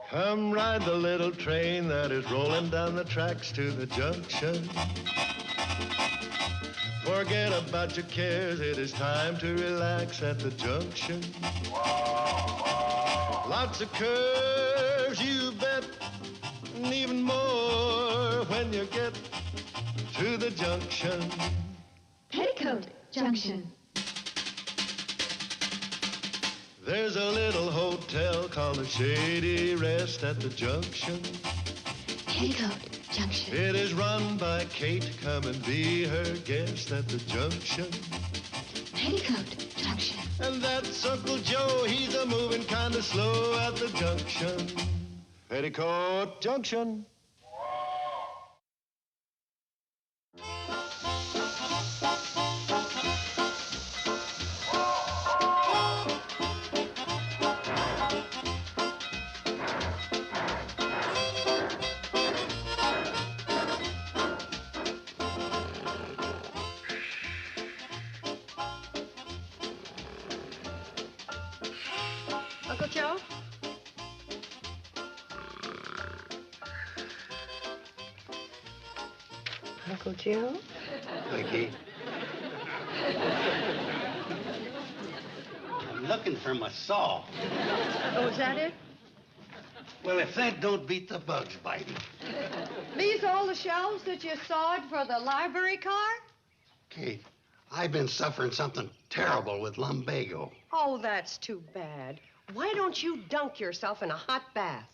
Come ride the little train that is rolling down the tracks to the junction. Forget about your cares, it is time to relax at the junction. Lots of curves, you bet, and even more when you get to the junction. Petticoat Junction. There's a little hotel called the Shady Rest at the junction. Petticoat Junction. It is run by Kate. Come and be her guest at the junction. Petticoat Junction. And that's Uncle Joe. He's a moving kind of slow at the junction. Petticoat Junction. Uncle Joe? Uncle Joe? Vicky. I'm looking for my saw. Oh, is that it? Well, if that don't beat the bugs biting. These all the shelves that you sawed for the library car? Kate, I've been suffering something terrible with lumbago. Oh, that's too bad. Why don't you dunk yourself in a hot bath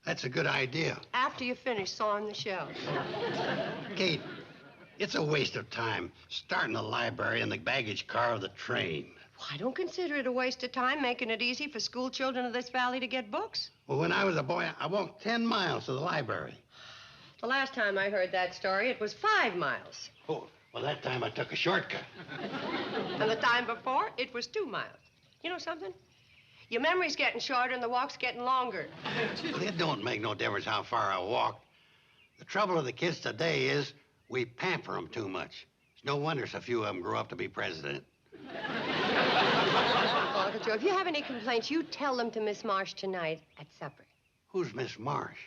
That's a good idea. after you finish sawing the shelves? Kate, it's a waste of time starting the library in the baggage car of the train. Well, I don't consider it a waste of time making it easy for school children of this valley to get books. Well, when I was a boy, I walked 10 miles to the library. The last time I heard that story, it was 5 miles. Oh, well, that time I took a shortcut. And the time before, it was 2 miles. You know something? Your memory's getting shorter and the walk's getting longer. Well, it don't make no difference how far I walk. The trouble with the kids today is we pamper them too much. It's no wonder so few of them grow up to be president. Oh, Uncle Joe, if you have any complaints, you tell them to Miss Marsh tonight at supper. Who's Miss Marsh?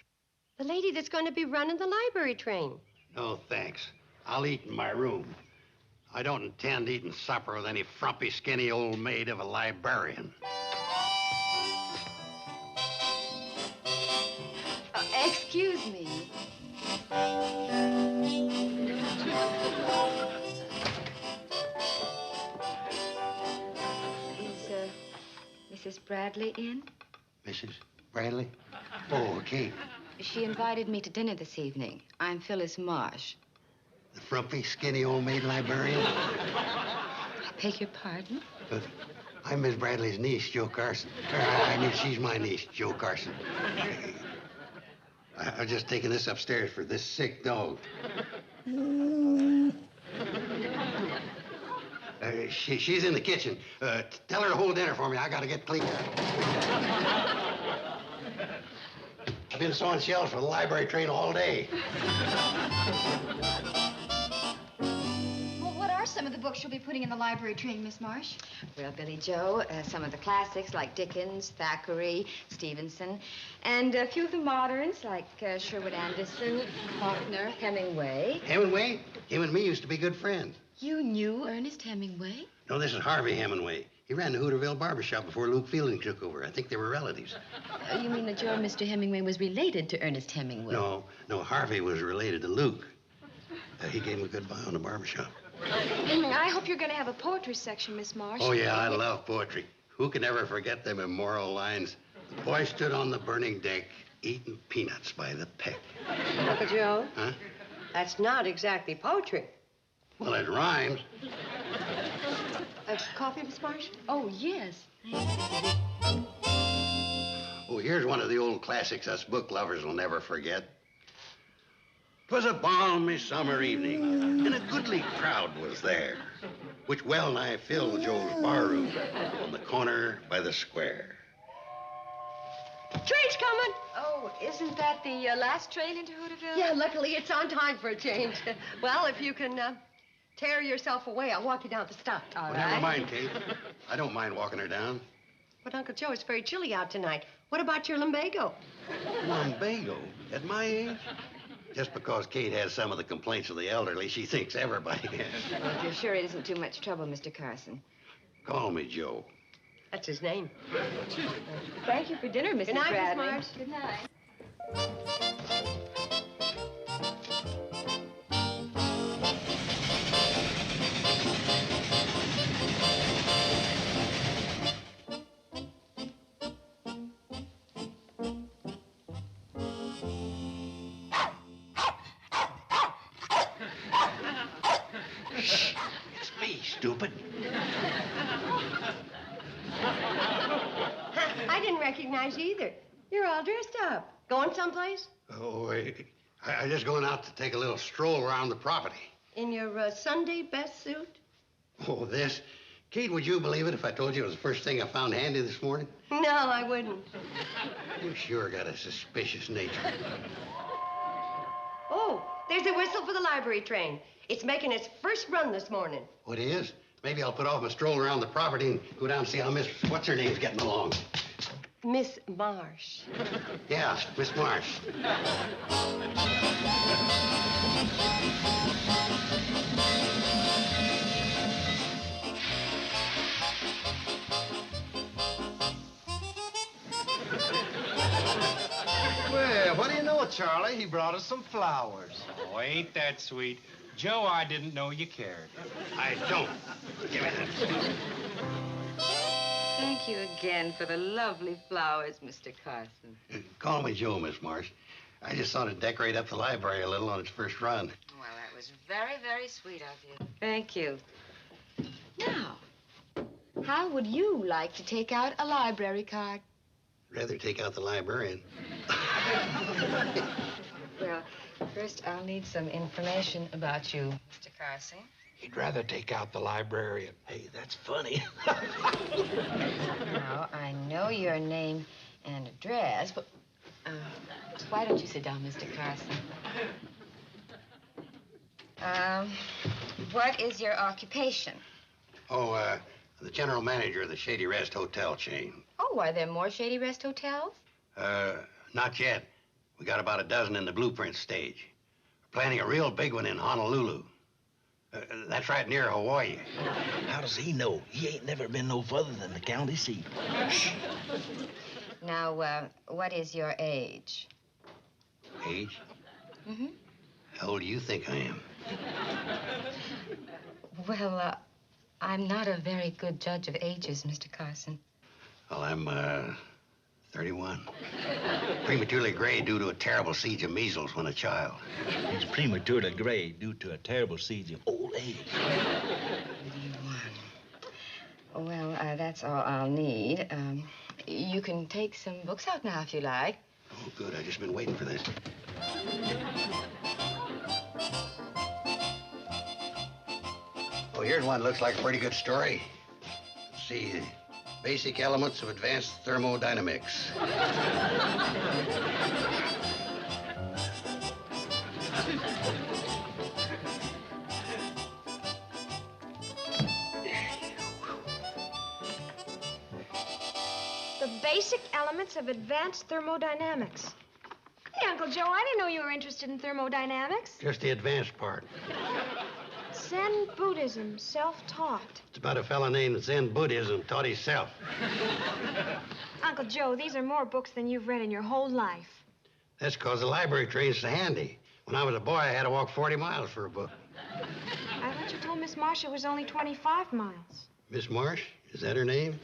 The lady that's going to be running the library train. No, thanks. I'll eat in my room. I don't intend eating supper with any frumpy, skinny old maid of a librarian. Excuse me. Is Mrs. Bradley in? Mrs. Bradley? Oh, Kate. She invited me to dinner this evening. I'm Phyllis Marsh. The frumpy, skinny old maid librarian? I beg your pardon? I'm Miss Bradley's niece, Joe Carson. I mean, she's my niece, Joe Carson. I was just taking this upstairs for this sick dog. She's in the kitchen. Tell her to hold dinner for me. I gotta get cleaned up. I've been sawing shelves for the library train all day. Well, what are some of the books you'll be putting in the library train, Miss Marsh? Well, Billy Joe, some of the classics like Dickens, Thackeray, Stevenson, and a few of the moderns like Sherwood Anderson, Faulkner, Hemingway. Hemingway? Him and me used to be good friends. You knew Ernest Hemingway? No, this is Harvey Hemingway. He ran the Hooterville barbershop before Luke Fielding took over. I think they were relatives. You mean that your Mr. Hemingway was related to Ernest Hemingway? No, Harvey was related to Luke. He gave him a good buy on the barbershop. I hope you're going to have a poetry section, Miss Marsh. Oh, yeah, I love poetry. Who can ever forget them immoral lines? The boy stood on the burning deck, eating peanuts by the peck. Uncle Joe? Huh? That's not exactly poetry. Well, it rhymes. Coffee, Miss Marsh? Oh, yes. Oh, here's one of the old classics us book lovers will never forget. 'Twas a balmy summer evening, and a goodly crowd was there, which well nigh filled Joe's barroom on the corner by the square. Train's coming. Oh, isn't that the last train into Hooterville? Yeah, luckily it's on time for a change. Well, if you can tear yourself away, I'll walk you down the stop. All Well, right. never mind, Kate. I don't mind walking her down. But, Uncle Joe, it's very chilly out tonight. What about your lumbago? Lumbago? At my age? Just because Kate has some of the complaints of the elderly, she thinks everybody has. Well, if you're sure it isn't too much trouble, Mr. Carson. Call me Joe. That's his name. Thank you for dinner, Mrs. Good night, Miss Bradley. Marsh. Good night. It's me, stupid. I didn't recognize you either. You're all dressed up. Going someplace? Oh, I just going out to take a little stroll around the property. In your Sunday best suit? Oh, this? Kate, would you believe it if I told you it was the first thing I found handy this morning? No, I wouldn't. You sure got a suspicious nature. Oh, there's a whistle for the library train. It's making its first run this morning. What is? Maybe I'll put off my stroll around the property and go down and see how Miss What's-Her-Name's getting along. Miss Marsh. Yeah, Miss Marsh. Well, what do you know, Charlie? He brought us some flowers. Oh, ain't that sweet. Joe, I didn't know you cared. I don't. Give me that. Thank you again for the lovely flowers, Mr. Carson. Call me Joe, Miss Marsh. I just thought to decorate up the library a little on its first run. Well, that was very, very sweet of you. Thank you. Now, how would you like to take out a library card? Rather take out the librarian. Well, first I'll need some information about you, Mr. Carson. He'd rather take out the librarian. Hey, that's funny. Now, I know your name and address, but why don't you sit down, Mr. Carson? What is your occupation? Oh, the general manager of the Shady Rest Hotel chain. Oh, are there more Shady Rest hotels? Not yet. We got about a dozen in the blueprint stage. We're planning a real big one in Honolulu. That's right near Hawaii. How does he know? He ain't never been no further than the county seat. Now, what is your age? Age? Mm-hmm. How old do you think I am? Well, I'm not a very good judge of ages, Mr. Carson. Well, I'm, 31. Prematurely gray due to a terrible siege of measles when a child. He's prematurely gray due to a terrible siege of old age. 31. Well, that's all I'll need. You can take some books out now if you like. Oh, good. I've just been waiting for this. Oh, here's one that looks like a pretty good story. Let's see. Basic elements of advanced thermodynamics. The basic elements of advanced thermodynamics. Hey, Uncle Joe, I didn't know you were interested in thermodynamics. Just the advanced part. Zen Buddhism, self-taught. It's about a fella named Zen Buddhism taught himself. Uncle Joe, these are more books than you've read in your whole life. That's because the library train's so handy. When I was a boy, I had to walk 40 miles for a book. I thought you told Miss Marsh it was only 25 miles. Miss Marsh? Is that her name?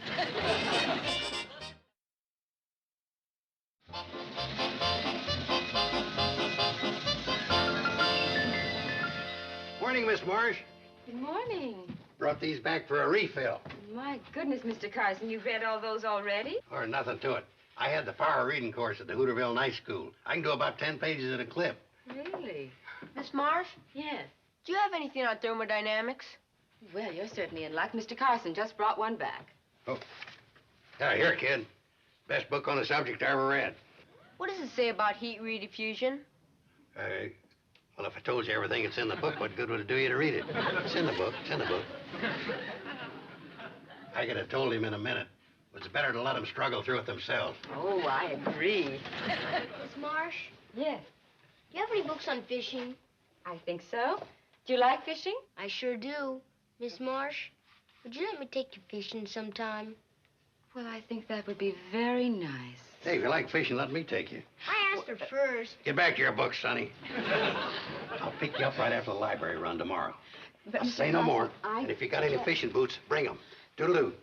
Morning, Miss Marsh. Good morning. Brought these back for a refill. My goodness, Mr. Carson, you've read all those already? Or nothing to it. I had the power reading course at the Hooterville Night School. I can do about 10 pages at a clip. Really? Miss Marsh, Yes. do you have anything on thermodynamics? Well, you're certainly in luck. Mr. Carson just brought one back. Oh. Yeah, here, kid. Best book on the subject I ever read. What does it say about heat rediffusion? Well, if I told you everything that's in the book, what good would it do you to read it? It's in the book. It's in the book. I could have told him in a minute, It's better to let them struggle through it themselves. Oh, I agree. Miss Marsh, Yes, do you have any books on fishing? I think so. Do you like fishing? I sure do. Miss Marsh, would you let me take you fishing sometime? Well, I think that would be very nice. Hey, if you like fishing, let me take you. I asked her first. Get back to your books, Sonny. I'll pick you up right after the library run tomorrow. But, I'll Mr. say no more. Carson, And if you got any fishing boots, bring them. Toodaloo.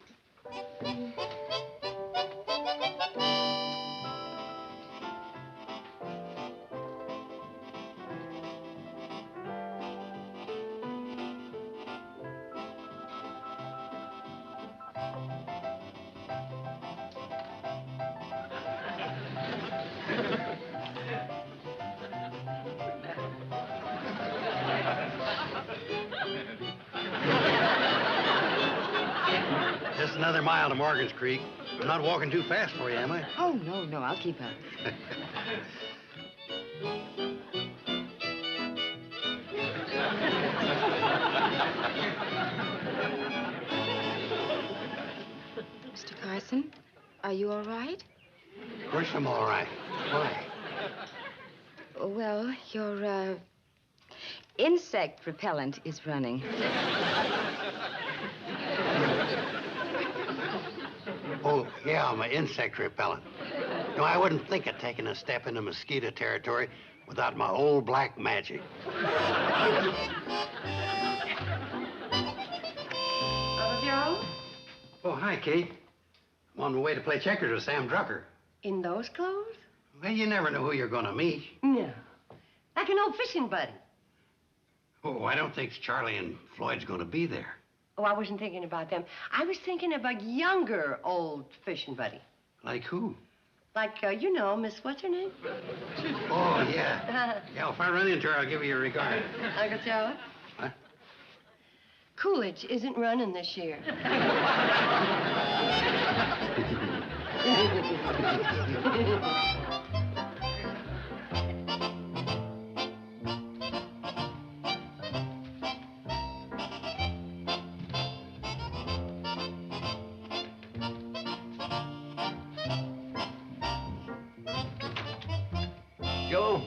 Just another mile to Morgan's Creek. I'm not walking too fast for you, am I? Oh, no, I'll keep up. Mr. Carson, are you all right? Of course I'm all right. Why? Well, your, insect repellent is running. Oh, yeah, my insect repellent. No, I wouldn't think of taking a step into mosquito territory without my old black magic. Joe? Oh, hi, Kate. I'm on my way to play checkers with Sam Drucker. In those clothes? Well, you never know who you're going to meet. No. Like an old fishing buddy. Oh, I don't think Charlie and Floyd's going to be there. Oh, I wasn't thinking about them. I was thinking of a younger old fishing buddy. Like who? Like, you know, Miss what's her name? Oh, yeah. Yeah, if I run into her, I'll give you your regard. Uncle Joe? What? Coolidge isn't running this year. Joe,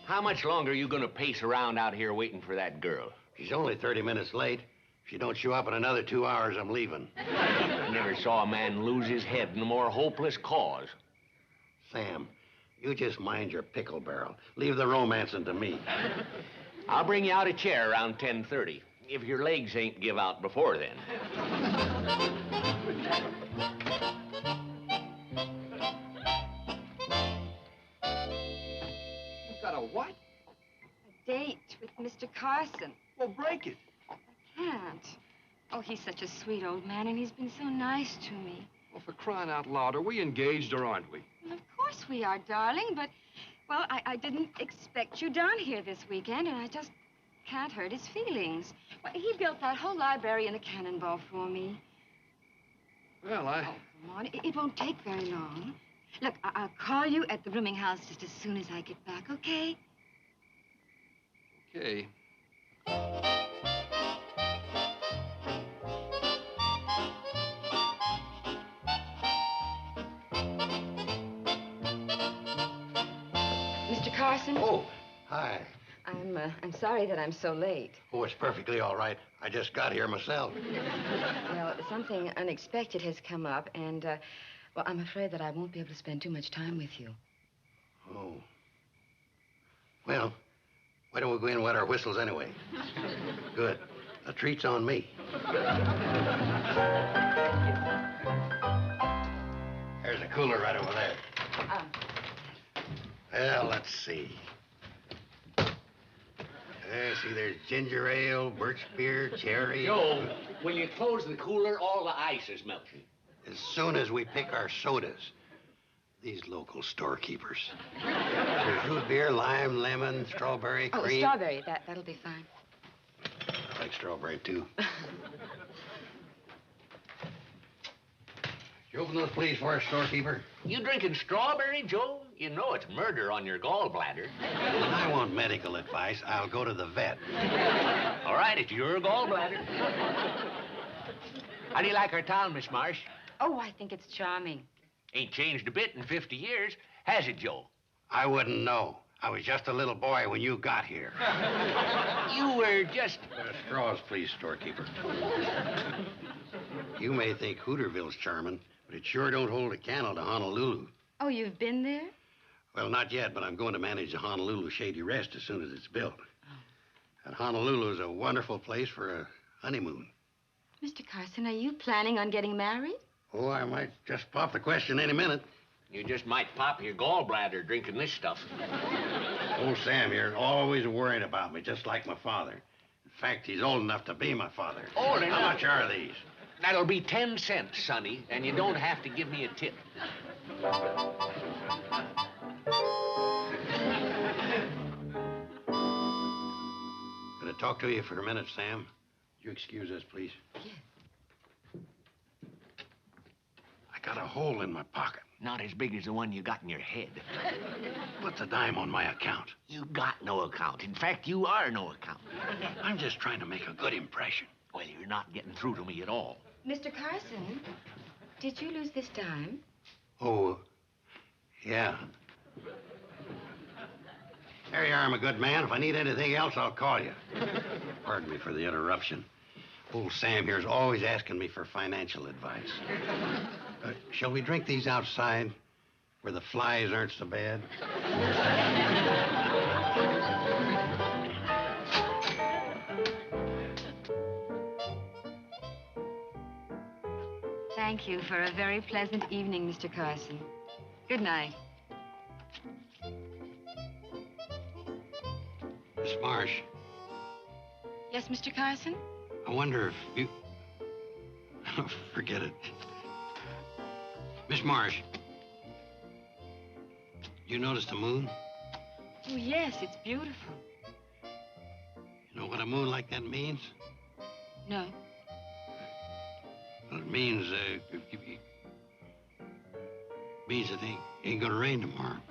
how much longer are you going to pace around out here waiting for that girl? She's only 30 minutes late. If she don't show up in another 2 hours, I'm leaving. I never saw a man lose his head in a more hopeless cause. Sam, you just mind your pickle barrel. Leave the romancing to me. I'll bring you out a chair around 10:30, if your legs ain't give out before then. You've got a what? A date with Mr. Carson. Well, break it. Can't. Oh, he's such a sweet old man, and he's been so nice to me. Well, for crying out loud, are we engaged or aren't we? Well, of course we are, darling, but, well, I didn't expect you down here this weekend, and I just can't hurt his feelings. Well, he built that whole library in the Cannonball for me. Well, Oh, come on. It won't take very long. Look, I'll call you at the rooming house just as soon as I get back, okay? Okay. Mr. Carson? Oh, hi. I'm sorry that I'm so late. Oh, it's perfectly all right. I just got here myself. Well, something unexpected has come up, and, well, I'm afraid that I won't be able to spend too much time with you. Oh. Well, why don't we go in and wet our whistles anyway? Good. The treat's on me. There's a cooler right over there. Well, let's see. See, there's ginger ale, birch beer, cherry. Joe, when you close the cooler, all the ice is melting. As soon as we pick our sodas, these local storekeepers. There's root beer, lime, lemon, strawberry, Oh, cream. strawberry. That'll be fine. I like strawberry, too. You open those, please, for us, storekeeper? You drinking strawberry, Joe? You know it's murder on your gallbladder. When I want medical advice, I'll go to the vet. All right, it's your gallbladder. How do you like our town, Miss Marsh? Oh, I think it's charming. Ain't changed a bit in 50 years, has it, Joe? I wouldn't know. I was just a little boy when you got here. You were just... Straws, please, storekeeper. You may think Hooterville's charming, but it sure don't hold a candle to Honolulu. Oh, you've been there? Well, not yet, but I'm going to manage the Honolulu Shady Rest as soon as it's built. And Honolulu is a wonderful place for a honeymoon. Mr. Carson, are you planning on getting married? Oh, I might just pop the question any minute. You just might pop your gallbladder drinking this stuff. Old Sam here always worried about me, just like my father. In fact, he's old enough to be my father. Old enough? How much are these? That'll be 10 cents, Sonny, and you don't have to give me a tip. Could I talk to you for a minute, Sam? You excuse us, please? Yes. I got a hole in my pocket. Not as big as the one you got in your head. What's a dime on my account? You got no account. In fact, you are no account. I'm just trying to make a good impression. Well, you're not getting through to me at all. Mr. Carson, did you lose this dime? Oh, yeah. There you are, my good man. If I need anything else, I'll call you. Pardon me for the interruption. Old Sam here's always asking me for financial advice. Shall we drink these outside, where the flies aren't so bad? Thank you for a very pleasant evening, Mr. Carson. Good night. Miss Marsh, Yes, Mr. Carson? I wonder if you... Forget it. Miss Marsh, you notice the moon? Oh, yes, it's beautiful. You know what a moon like that means? No. Well, it means, means it ain't gonna rain tomorrow.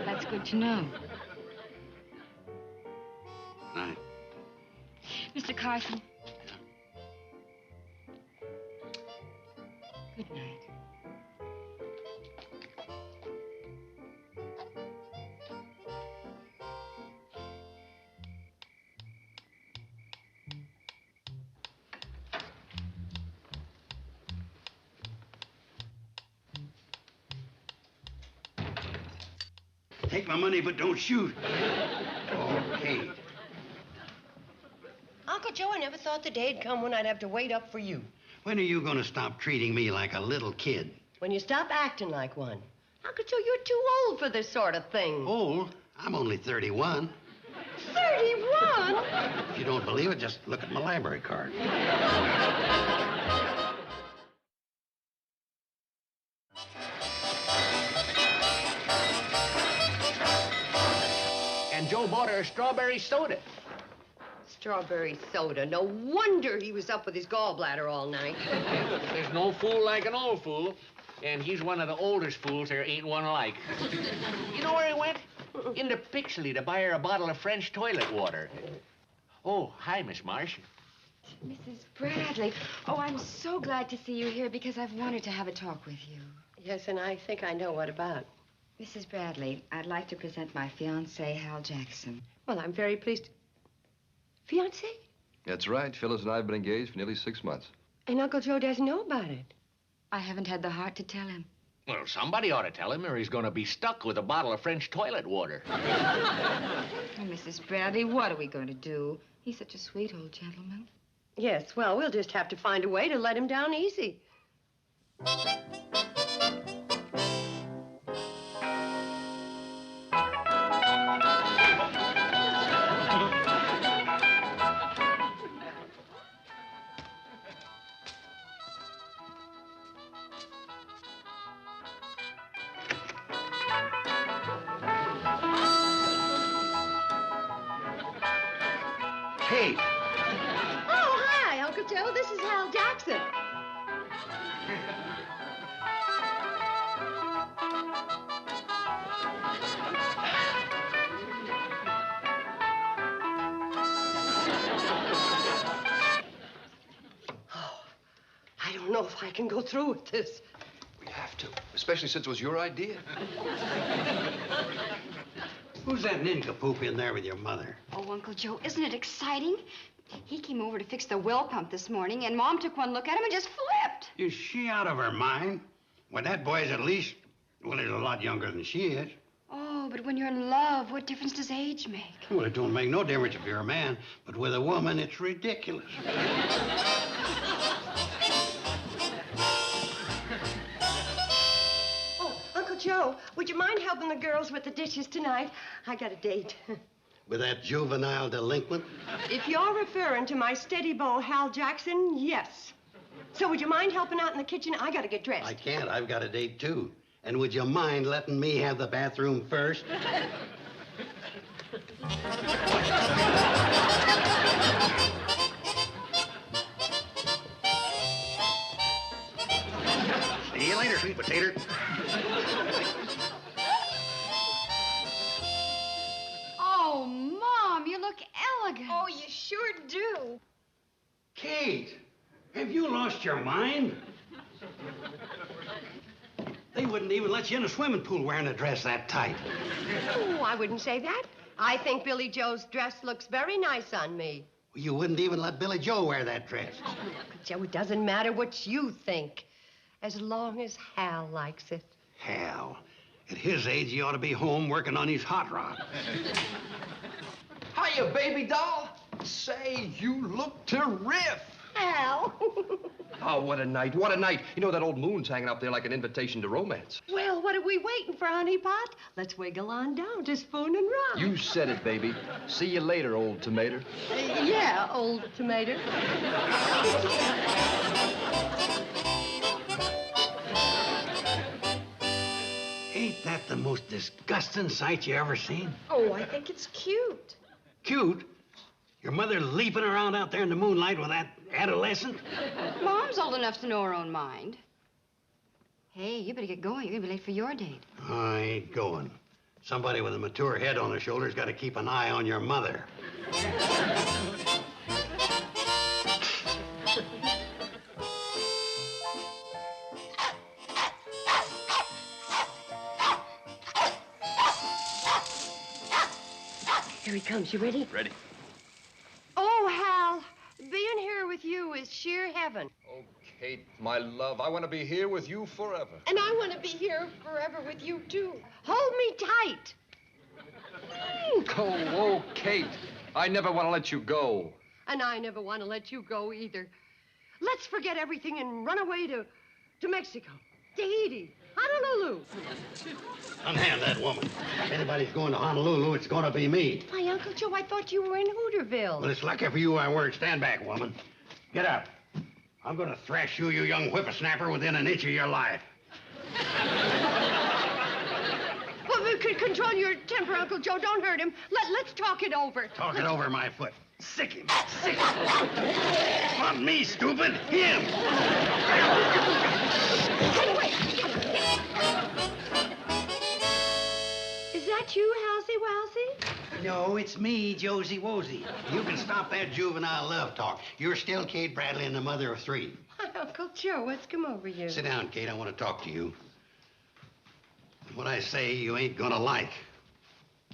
That's good to know. Good night. Mr. Carson. Good night. Take my money, but don't shoot. Okay. Uncle Joe, I never thought the day'd come when I'd have to wait up for you. When are you gonna stop treating me like a little kid? When you stop acting like one. Uncle Joe, you're too old for this sort of thing. Old? I'm only 31. 31? If you don't believe it, just look at my library card. And Joe bought her a strawberry soda. Strawberry soda. No wonder he was up with his gallbladder all night. There's no fool like an old fool. And he's one of the oldest fools there ain't one like. You know where he went? Into Pixley to buy her a bottle of French toilet water. Oh, hi, Miss Marsh. Mrs. Bradley. Oh, I'm so glad to see you here because I've wanted to have a talk with you. Yes, and I think I know what about. Mrs. Bradley, I'd like to present my fiancé, Hal Jackson. Well, I'm very pleased. Fiancé? That's right. Phyllis and I have been engaged for nearly 6 months. And Uncle Joe doesn't know about it. I haven't had the heart to tell him. Well, somebody ought to tell him or he's going to be stuck with a bottle of French toilet water. Oh, Mrs. Bradley, what are we going to do? He's such a sweet old gentleman. Yes, well, we'll just have to find a way to let him down easy. Kate! Oh, hi, Uncle Joe. This is Hal Jackson. Oh, I don't know if I can go through with this. We have to, especially since it was your idea. Who's that nincompoop in there with your mother? Oh, Uncle Joe, isn't it exciting? He came over to fix the well pump this morning, and Mom took one look at him and just flipped. Is she out of her mind? Well, that boy's at least, well, he's a lot younger than she is. Oh, but when you're in love, what difference does age make? Well, it don't make no difference if you're a man, but with a woman, it's ridiculous. Oh, Uncle Joe, would you mind helping the girls with the dishes tonight? I got a date. With that juvenile delinquent? If you're referring to my steady beau, Hal Jackson, yes. So would you mind helping out in the kitchen? I gotta get dressed. I can't. I've got a date, too. And would you mind letting me have the bathroom first? See you later, sweet potato. Oh, Mom, you look elegant. Oh, you sure do. Kate, have you lost your mind? They wouldn't even let you in a swimming pool wearing a dress that tight. Oh, I wouldn't say that. I think Billy Joe's dress looks very nice on me. You wouldn't even let Billy Joe wear that dress. Uncle Joe, it doesn't matter what you think, as long as Hal likes it. Hell, at his age, he ought to be home working on his hot rod. Hiya, baby doll. Say, you look terrific. Hal. Oh, what a night, what a night. You know, that old moon's hanging up there like an invitation to romance. Well, what are we waiting for, honey pot? Let's wiggle on down to Spoon and Rock. You said it, baby. See you later, old tomato. Yeah, old tomato. Ain't that the most disgusting sight you ever seen? Oh, I think it's cute. Cute? Your mother leaping around out there in the moonlight with that adolescent? Mom's old enough to know her own mind. Hey, you better get going. You're gonna be late for your date. I ain't going. Somebody with a mature head on their shoulders got to keep an eye on your mother. Here he comes. You ready? Ready. Oh, Hal, being here with you is sheer heaven. Oh, Kate, my love, I want to be here with you forever. And I want to be here forever with you, too. Hold me tight. Oh, Kate, I never want to let you go. And I never want to let you go either. Let's forget everything and run away to Mexico, Tahiti, Honolulu. Unhand that woman. If anybody's going to Honolulu, it's going to be me. Why, Uncle Joe, I thought you were in Hooterville. Well, it's lucky for you I weren't. Stand back, woman. Get up. I'm going to thrash you, you young whippersnapper, within an inch of your life. Well, we could control your temper, Uncle Joe. Don't hurt him. Let's talk it over. Talk it over my foot. Sick him. Sick him. Not me, stupid. Him. Is that you, Halsey Walsey? No, it's me, Josie Wosie. You can stop that juvenile love talk. You're still Kate Bradley and the mother of three. Hi, Uncle Joe. What's come over you? Sit down, Kate. I want to talk to you. What I say you ain't gonna like.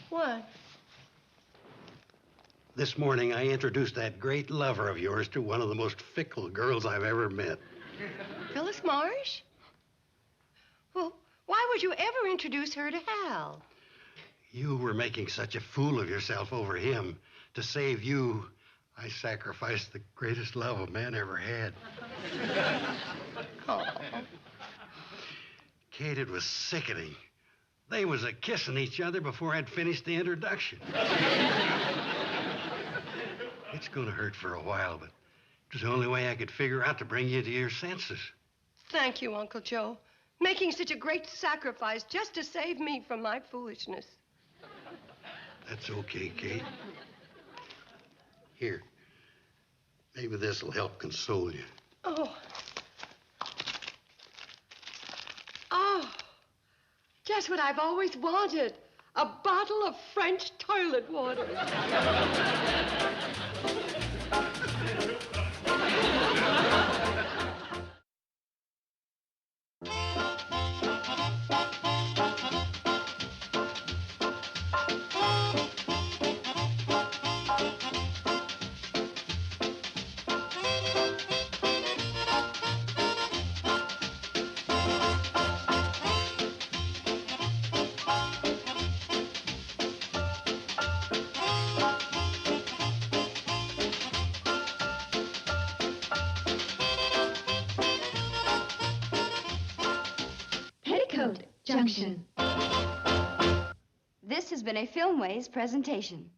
What? This morning, I introduced that great lover of yours to one of the most fickle girls I've ever met. Phyllis Marsh? Well, why would you ever introduce her to Hal? You were making such a fool of yourself over him. To save you, I sacrificed the greatest love a man ever had. Oh. Kate, it was sickening. They was a-kissing each other before I'd finished the introduction. It's gonna hurt for a while, but it was the only way I could figure out to bring you to your senses. Thank you, Uncle Joe. Making such a great sacrifice just to save me from my foolishness. That's okay, Kate. Here. Maybe this'll help console you. Oh. Oh. Just what I've always wanted. A bottle of French toilet water. Junction. This has been a Filmways presentation.